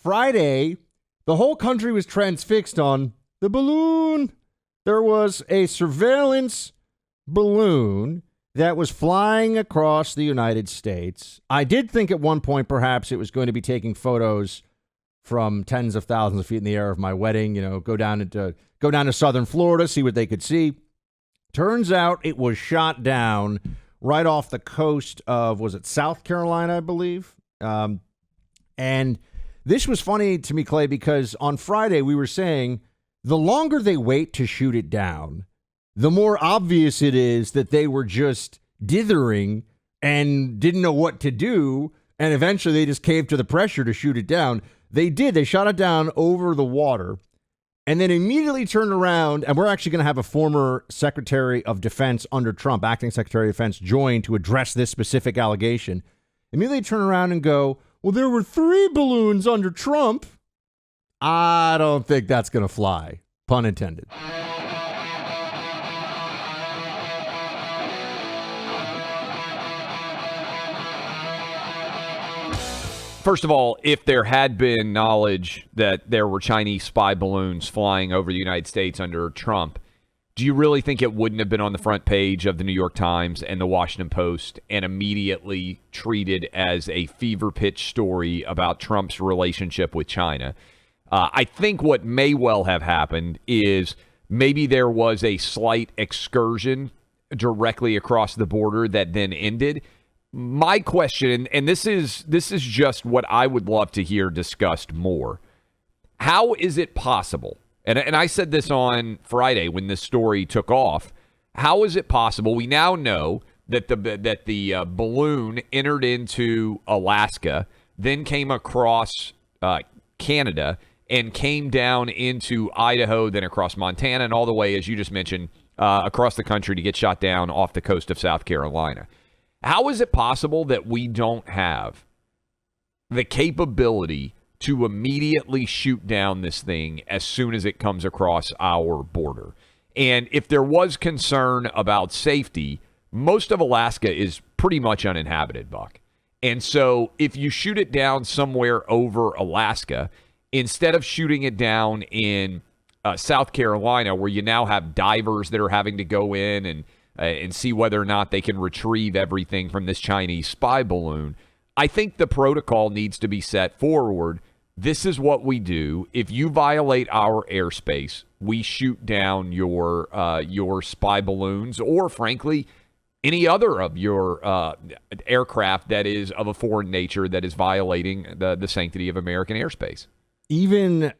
Friday, the whole country was transfixed on the balloon. There was a surveillance balloon that was flying across the United States. I did think at one point perhaps it was going to be taking photos from tens of thousands of feet in the air of my wedding, go down to southern Florida, see what they could see. Turns out it was shot down right off the coast of, was it South Carolina, I believe? And this was funny to me, Clay, because on Friday we were saying the longer they wait to shoot it down, the more obvious it is that they were just dithering and didn't know what to do. And eventually they just caved to the pressure to shoot it down. They did. They shot it down over the water and then immediately turned around. And we're actually going to have a former Secretary of Defense under Trump, acting Secretary of Defense, join to address this specific allegation. Immediately turn around and go, well, there were 3 balloons under Trump. I don't think that's going to fly. Pun intended. First of all, if there had been knowledge that there were Chinese spy balloons flying over the United States under Trump, do you really think it wouldn't have been on the front page of the New York Times and the Washington Post and immediately treated as a fever pitch story about Trump's relationship with China? I think what may well have happened is maybe there was a slight excursion directly across the border that then ended. My question, and this is just what I would love to hear discussed more. How is it possible? And I said this on Friday when this story took off. How is it possible? We now know that the balloon entered into Alaska, then came across Canada, and came down into Idaho, then across Montana, and all the way, as you just mentioned, across the country to get shot down off the coast of South Carolina. How is it possible that we don't have the capability to immediately shoot down this thing as soon as it comes across our border? And if there was concern about safety, most of Alaska is pretty much uninhabited, Buck. And so if you shoot it down somewhere over Alaska, instead of shooting it down in South Carolina, where you now have divers that are having to go in and see whether or not they can retrieve everything from this Chinese spy balloon, I think the protocol needs to be set forward. This is what we do. If you violate our airspace, we shoot down your spy balloons, or frankly, any other of your aircraft that is of a foreign nature that is violating the sanctity of American airspace. Even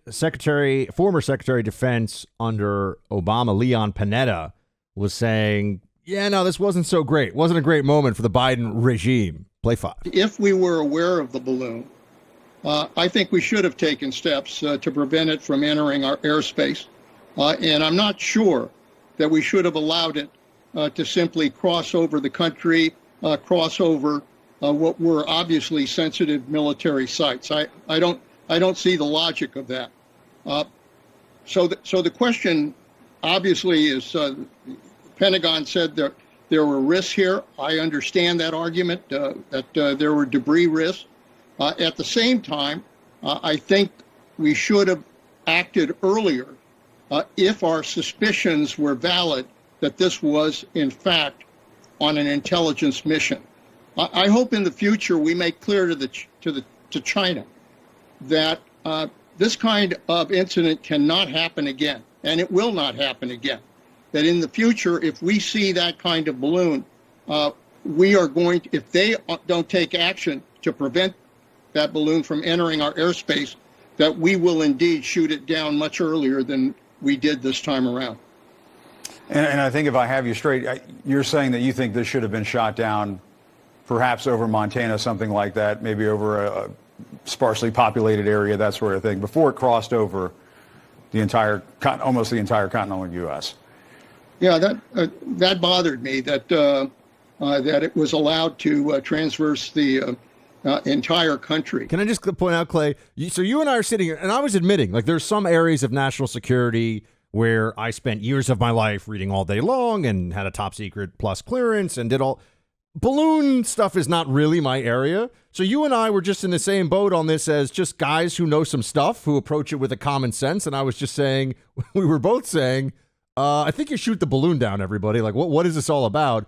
former Secretary of Defense under Obama, Leon Panetta, was saying, yeah, no, this wasn't so great. It wasn't a great moment for the Biden regime. Play 5. If we were aware of the balloon, I think we should have taken steps to prevent it from entering our airspace. And I'm not sure that we should have allowed it to simply cross over the country, cross over what were obviously sensitive military sites. I don't see the logic of that. So the question obviously is, Pentagon said that there were risks here. I understand that argument, that there were debris risks. At the same time, I think we should have acted earlier if our suspicions were valid that this was, in fact, on an intelligence mission. I hope in the future we make clear to China that this kind of incident cannot happen again, and it will not happen again. That in the future, if we see that kind of balloon, we are going to, if they don't take action to prevent that balloon from entering our airspace, that we will indeed shoot it down much earlier than we did this time around. And I think if I have you straight, you're saying that you think this should have been shot down perhaps over Montana, something like that, maybe over a sparsely populated area, that sort of thing, before it crossed over almost the entire continental U.S. Yeah, that bothered me, that it was allowed to transverse the entire country. Can I just point out, Clay, so you and I are sitting here, and I was admitting, like, there's some areas of national security where I spent years of my life reading all day long and had a top secret plus clearance and did all. balloon stuff is not really my area. So you and I were just in the same boat on this as just guys who know some stuff, who approach it with a common sense. And I was just saying, we were both saying, I think you shoot the balloon down, everybody. Like, what is this all about?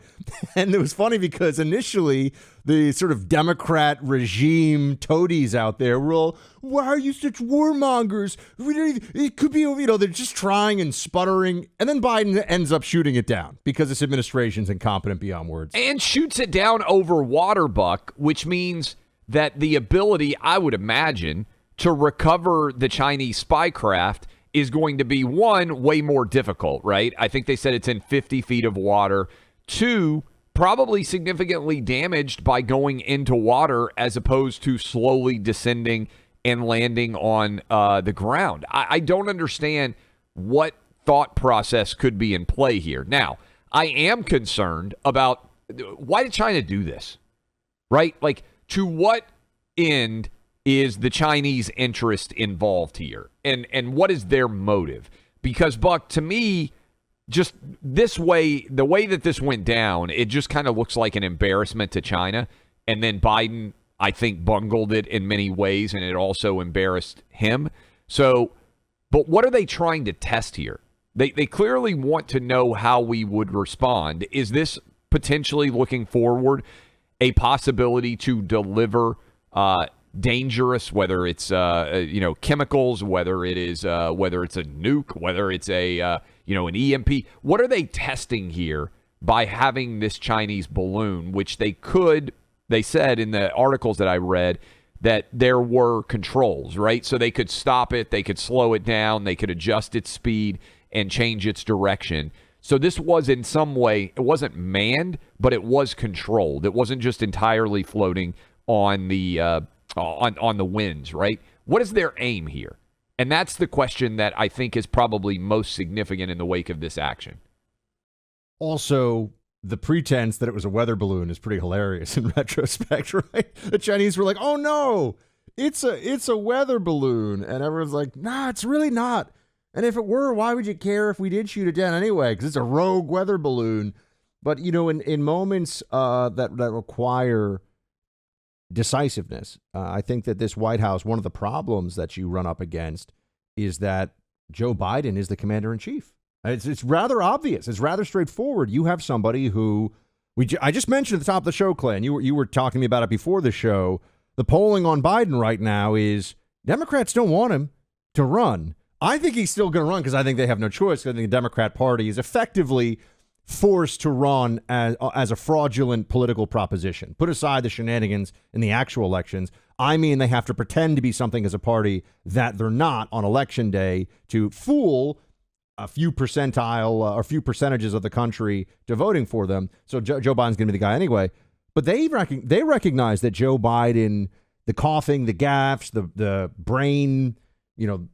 And it was funny because initially the sort of Democrat regime toadies out there were all, why are you such warmongers? It could be, they're just trying and sputtering. And then Biden ends up shooting it down because this administration's incompetent beyond words. And shoots it down over water, Buck, which means that the ability, I would imagine, to recover the Chinese spy craft is going to be, one, way more difficult, right? I think they said it's in 50 feet of water. Two, probably significantly damaged by going into water as opposed to slowly descending and landing on the ground. I don't understand what thought process could be in play here. Now, I am concerned about, why did China do this, right? Like, to what end is the Chinese interest involved here? And what is their motive? Because, Buck, to me, just this way, the way that this went down, it just kind of looks like an embarrassment to China. And then Biden, I think, bungled it in many ways, and it also embarrassed him. So, but what are they trying to test here? They clearly want to know how we would respond. Is this potentially, looking forward, a possibility to deliver dangerous, whether it's chemicals, whether it's a nuke, whether it's an EMP? What are they testing here by having this Chinese balloon, which they said in the articles that I read that there were controls, right? So they could stop it, they could slow it down, they could adjust its speed and change its direction. So this was, in some way, it wasn't manned, but it was controlled. It wasn't just entirely floating on the on the winds, right? What is their aim here? And that's the question that I think is probably most significant in the wake of this action. Also, the pretense that it was a weather balloon is pretty hilarious in retrospect, right? The Chinese were like, oh no, it's a weather balloon. And everyone's like, nah, it's really not. And if it were, why would you care if we did shoot it down anyway? Because it's a rogue weather balloon. But, in moments that require decisiveness, I think that this White House, one of the problems that you run up against is that Joe Biden is the commander-in-chief. It's rather obvious. It's rather straightforward. You have somebody who I just mentioned at the top of the show, Clay, and you were talking to me about it before the show. The polling on Biden right now is Democrats don't want him to run. I think he's still going to run because I think they have no choice. I think the Democrat Party is effectively forced to run as a fraudulent political proposition. Put aside the shenanigans in the actual elections. I mean, they have to pretend to be something as a party that they're not on election day to fool a few percentages of the country to voting for them. So Joe Biden's going to be the guy anyway. But they recognize that Joe Biden, the coughing, the gaffes, the brain,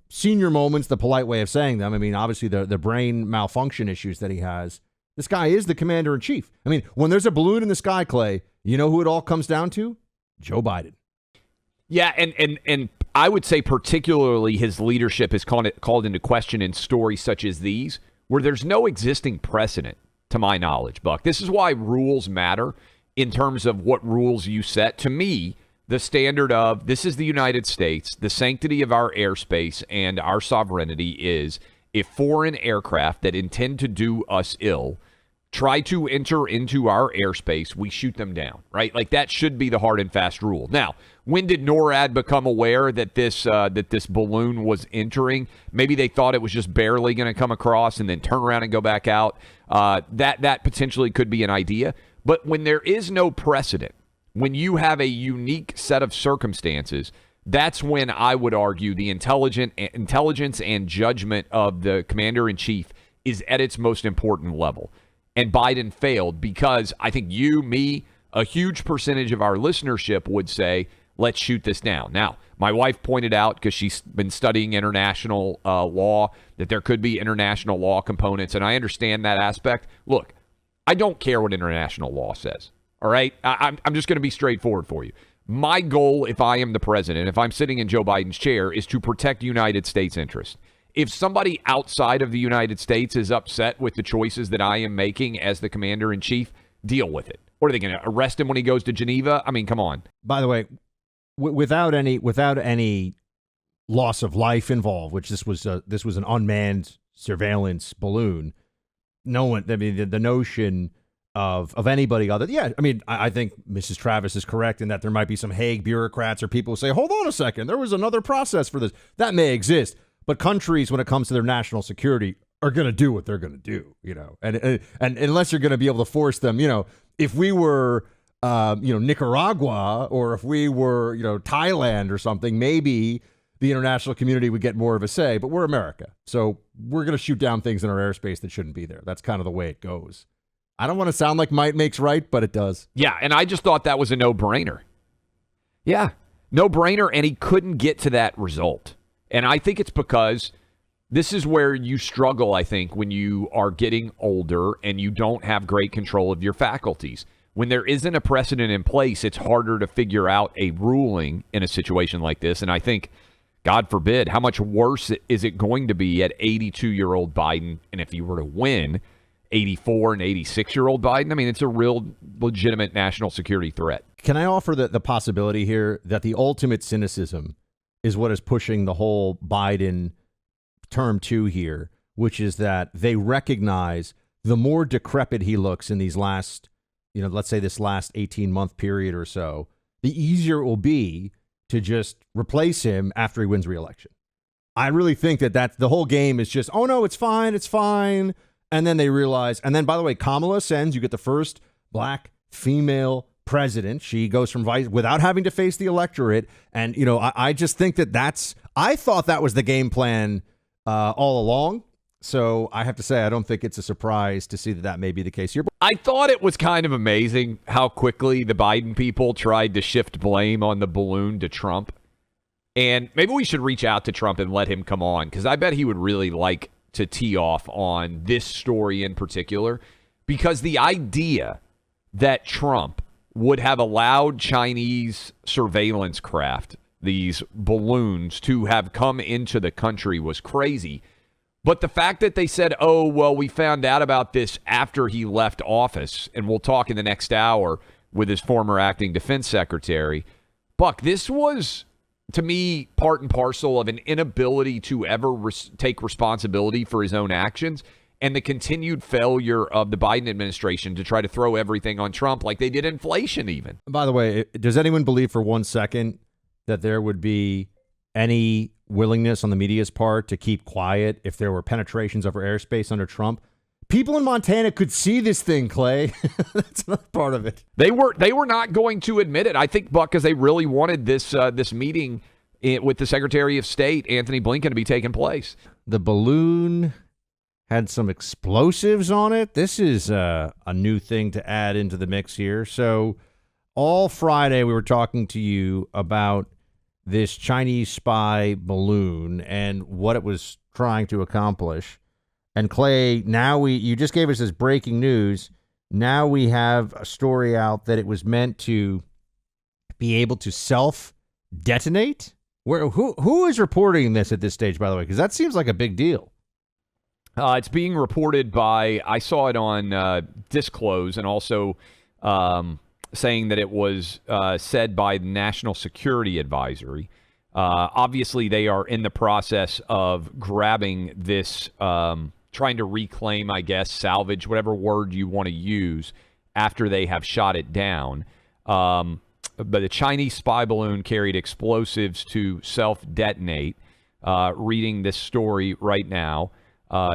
senior moments, the polite way of saying them. I mean, obviously the brain malfunction issues that he has. This guy is the commander-in-chief. I mean, when there's a balloon in the sky, Clay, you know who it all comes down to? Joe Biden. Yeah, and I would say particularly his leadership is called into question in stories such as these, where there's no existing precedent, to my knowledge, Buck. This is why rules matter in terms of what rules you set. To me, the standard of this is the United States, the sanctity of our airspace and our sovereignty is if foreign aircraft that intend to do us ill try to enter into our airspace, we shoot them down, right? Like that should be the hard and fast rule. Now, when did NORAD become aware that this balloon was entering? Maybe they thought it was just barely going to come across and then turn around and go back out. That potentially could be an idea. But when there is no precedent, when you have a unique set of circumstances, that's when I would argue the intelligence and judgment of the commander-in-chief is at its most important level. And Biden failed because I think you, me, a huge percentage of our listenership would say, let's shoot this down. Now, my wife pointed out, because she's been studying international law, that there could be international law components, and I understand that aspect. Look, I don't care what international law says, all right? I'm just going to be straightforward for you. My goal, if I am the president, if I'm sitting in Joe Biden's chair, is to protect United States interests. If somebody outside of the United States is upset with the choices that I am making as the commander-in-chief, deal with it. What are they going to arrest him when he goes to Geneva? I mean, come on. By the way, without any loss of life involved, which this was an unmanned surveillance balloon. No one. I mean, the notion of anybody other. Yeah, I mean, I think Mrs. Travis is correct in that there might be some Hague bureaucrats or people who say, hold on a second, there was another process for this. That may exist, but countries, when it comes to their national security, are going to do what they're going to do, and unless you're going to be able to force them, if we were, Nicaragua, or if we were, Thailand or something, maybe the international community would get more of a say, but we're America. So we're going to shoot down things in our airspace that shouldn't be there. That's kind of the way it goes. I don't want to sound like might makes right, but it does. Yeah, and I just thought that was a no-brainer. Yeah, no-brainer, and he couldn't get to that result. And I think it's because this is where you struggle, I think, when you are getting older and you don't have great control of your faculties. When there isn't a precedent in place, it's harder to figure out a ruling in a situation like this. And I think, God forbid, how much worse is it going to be at 82-year-old Biden? And if he were to win, 84 and 86-year-old Biden, I mean, it's a real legitimate national security threat. Can I offer the possibility here that the ultimate cynicism is what is pushing the whole Biden term 2 here, which is that they recognize the more decrepit he looks in these last, let's say this last 18-month period or so, the easier it will be to just replace him after he wins re-election. I really think that the whole game is just, oh no, it's fine. And then they realize, and then by the way, Kamala ascends, you get the first black female president. She goes from vice without having to face the electorate. And, I just think I thought that was the game plan all along. So I have to say, I don't think it's a surprise to see that may be the case here. I thought it was kind of amazing how quickly the Biden people tried to shift blame on the balloon to Trump. And maybe we should reach out to Trump and let him come on, because I bet he would really like to tee off on this story in particular, because the idea that Trump would have allowed Chinese surveillance craft, these balloons, to have come into the country was crazy. But the fact that they said, oh, well, we found out about this after he left office, and we'll talk in the next hour with his former acting defense secretary. Buck, this was, to me, part and parcel of an inability to ever take responsibility for his own actions, and the continued failure of the Biden administration to try to throw everything on Trump like they did inflation even. By the way, does anyone believe for 1 second that there would be any willingness on the media's part to keep quiet if there were penetrations of our airspace under Trump? People in Montana could see this thing, Clay. That's another part of it. They were not going to admit it. I think, Buck, because they really wanted this meeting with the Secretary of State, Anthony Blinken, to be taking place. The balloon had some explosives on it. This is a new thing to add into the mix here. So all Friday we were talking to you about this Chinese spy balloon and what it was trying to accomplish. And Clay, now you just gave us this breaking news. Now we have a story out that it was meant to be able to self-detonate. Who is reporting this at this stage, by the way? Because that seems like a big deal. It's being reported by, I saw it on Disclose, and also saying that it was said by the National Security Advisory. Obviously, they are in the process of grabbing this, trying to reclaim, I guess, salvage, whatever word you want to use, after they have shot it down. But the Chinese spy balloon carried explosives to self-detonate. Reading this story right now.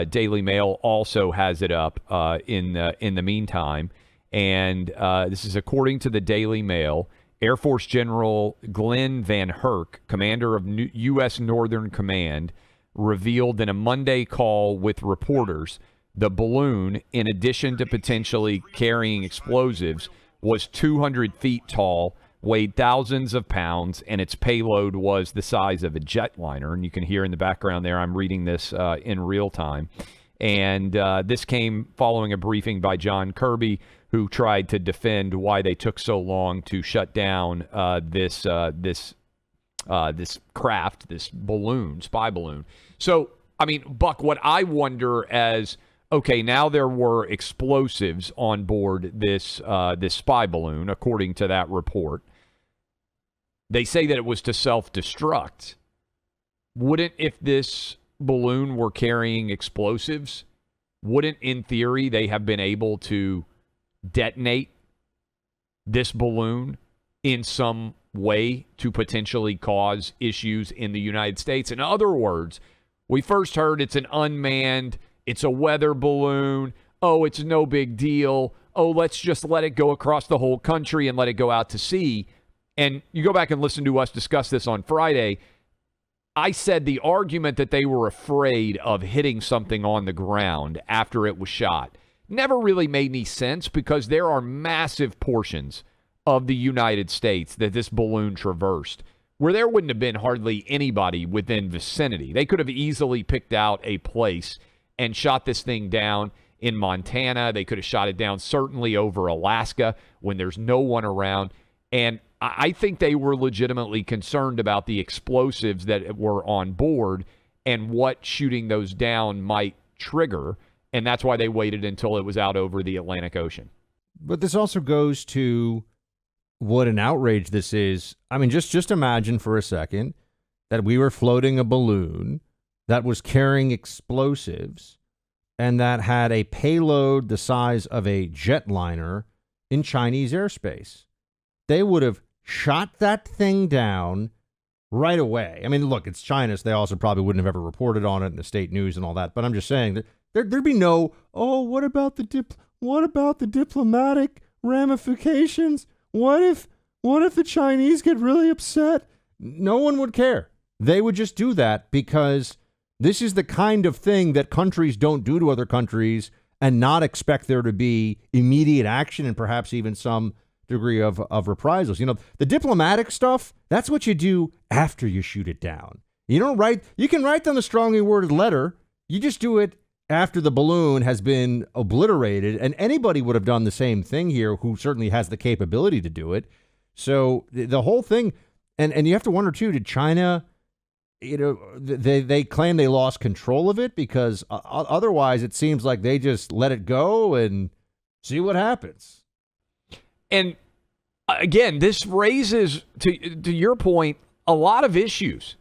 Daily Mail also has it up in the meantime. And this is according to the Daily Mail. Air Force General Glenn Van Herk, commander of U.S. Northern Command, revealed in a Monday call with reporters the balloon, in addition to potentially carrying explosives, was 200 feet tall, weighed thousands of pounds, and its payload was the size of a jetliner. And you can hear in the background there, I'm reading this in real time. And this came following a briefing by John Kirby, who tried to defend why they took so long to shut down this craft, this balloon, spy balloon. So, I mean, Buck, what I wonder as okay, now there were explosives on board this spy balloon, according to that report. They say that it was to self-destruct. Wouldn't, if this balloon were carrying explosives, wouldn't, in theory, they have been able to detonate this balloon in some way to potentially cause issues in the United States? In other words, we first heard it's an unmanned, it's a weather balloon. Oh, it's no big deal. Oh, let's just let it go across the whole country and let it go out to sea. And you go back and listen to us discuss this on Friday. I said the argument that they were afraid of hitting something on the ground after it was shot never really made any sense, because there are massive portions of the United States that this balloon traversed where there wouldn't have been hardly anybody within vicinity. They could have easily picked out a place and shot this thing down in Montana. They could have shot it down certainly over Alaska when there's no one around. And I think they were legitimately concerned about the explosives that were on board and what shooting those down might trigger. And that's why they waited until it was out over the Atlantic Ocean. But this also goes to what an outrage this is. I mean, just imagine for a second that we were floating a balloon that was carrying explosives and that had a payload the size of a jetliner in Chinese airspace. They would have shot that thing down right away. I mean, look, it's China, so they also probably wouldn't have ever reported on it in the state news and all that. But I'm just saying that there'd be no, oh, what about the diplomatic ramifications? What if the Chinese get really upset? No one would care. They would just do that because this is the kind of thing that countries don't do to other countries and not expect there to be immediate action and perhaps even some degree of reprisals. You know, the diplomatic stuff, that's what you do after you shoot it down. You can write down the strongly worded letter. You just do it after the balloon has been obliterated, and anybody would have done the same thing here who certainly has the capability to do it. So the whole thing, and you have to wonder too, did China, they claim they lost control of it because otherwise it seems like they just let it go and see what happens. And again, this raises, to your point, a lot of issues,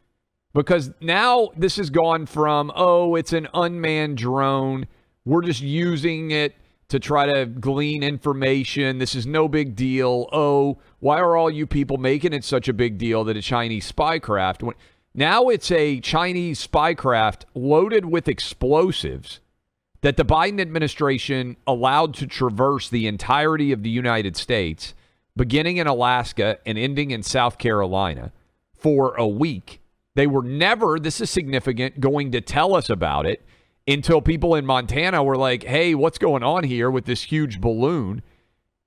because now this has gone from, oh, it's an unmanned drone, we're just using it to try to glean information, this is no big deal, oh, why are all you people making it such a big deal that a Chinese spy craft? Now it's a Chinese spy craft loaded with explosives that the Biden administration allowed to traverse the entirety of the United States, beginning in Alaska and ending in South Carolina, for a week. They were never, this is significant, going to tell us about it until people in Montana were like, hey, what's going on here with this huge balloon?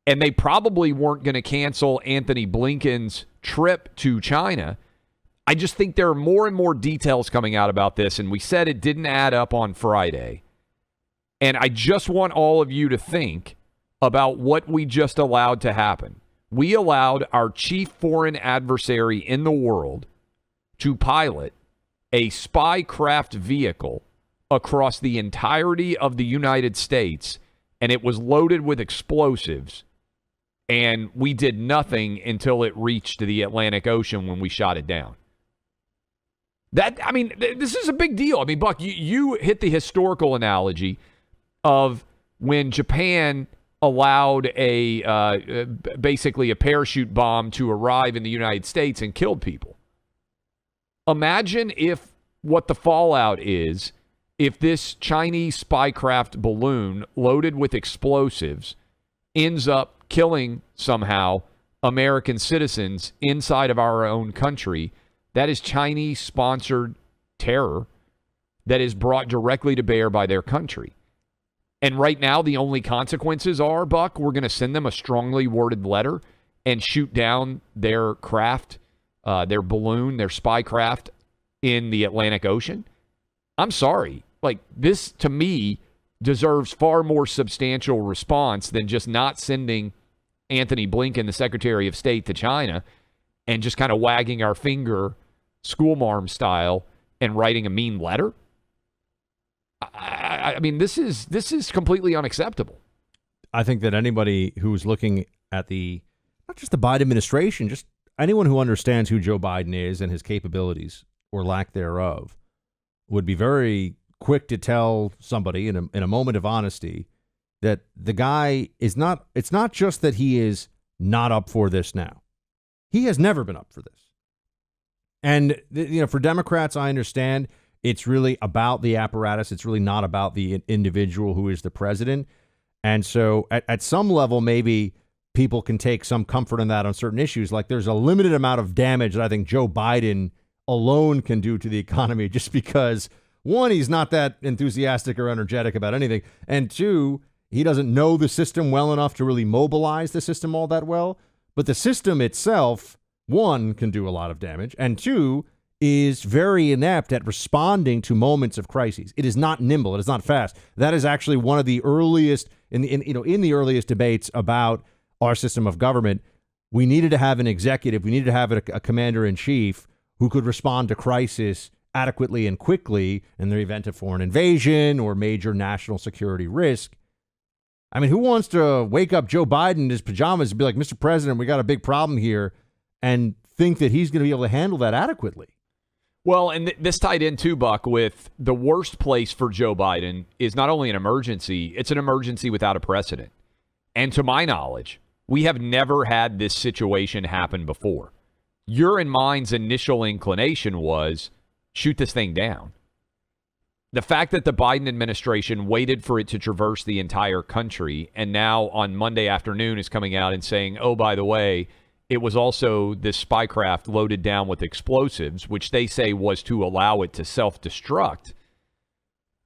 And they probably weren't going to cancel Anthony Blinken's trip to China. I just think there are more and more details coming out about this, and we said it didn't add up on Friday. And I just want all of you to think about what we just allowed to happen. We allowed our chief foreign adversary in the world to pilot a spy craft vehicle across the entirety of the United States, and it was loaded with explosives, and we did nothing until it reached the Atlantic Ocean when we shot it down. This is a big deal. I mean, Buck, you hit the historical analogy of when Japan allowed basically a parachute bomb to arrive in the United States and killed people. Imagine if what the fallout is if this Chinese spy craft balloon loaded with explosives ends up killing somehow American citizens inside of our own country. That is Chinese-sponsored terror that is brought directly to bear by their country. And right now, the only consequences are, Buck, we're going to send them a strongly worded letter and shoot down their craft, their balloon, their spy craft in the Atlantic Ocean. I'm sorry. Like, this, to me, deserves far more substantial response than just not sending Anthony Blinken, the Secretary of State, to China and just kind of wagging our finger, schoolmarm style, and writing a mean letter. mean, this is completely unacceptable. I think that anybody who's looking at not just the Biden administration, just anyone who understands who Joe Biden is and his capabilities or lack thereof would be very quick to tell somebody in a moment of honesty that the guy is not, it's not just that he is not up for this now. He has never been up for this. And, for Democrats, I understand it's really about the apparatus. It's really not about the individual who is the president. And so at some level, maybe people can take some comfort in that on certain issues. Like there's a limited amount of damage that I think Joe Biden alone can do to the economy just because, one, he's not that enthusiastic or energetic about anything. And two, he doesn't know the system well enough to really mobilize the system all that well. But the system itself, one, can do a lot of damage. And two, is very inept at responding to moments of crises. It is not nimble. It is not fast. That is actually one of the earliest in the earliest debates about our system of government. We needed to have an executive. We needed to have a commander in chief who could respond to crisis adequately and quickly in the event of foreign invasion or major national security risk. I mean, who wants to wake up Joe Biden in his pajamas and be like, Mr. President, we got a big problem here, and think that he's going to be able to handle that adequately? Well, and this tied in too, Buck, with the worst place for Joe Biden is not only an emergency, it's an emergency without a precedent. And to my knowledge, we have never had this situation happen before. Your and mine's initial inclination was shoot this thing down. The fact that the Biden administration waited for it to traverse the entire country and now on Monday afternoon is coming out and saying, oh, by the way, it was also this spy craft loaded down with explosives, which they say was to allow it to self-destruct.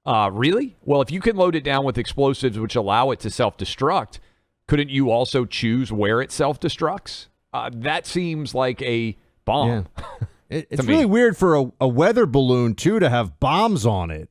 Really? Well, if you can load it down with explosives which allow it to self-destruct, couldn't you also choose where it self-destructs? That seems like a bomb. Yeah. It's really weird for a weather balloon, too, to have bombs on it.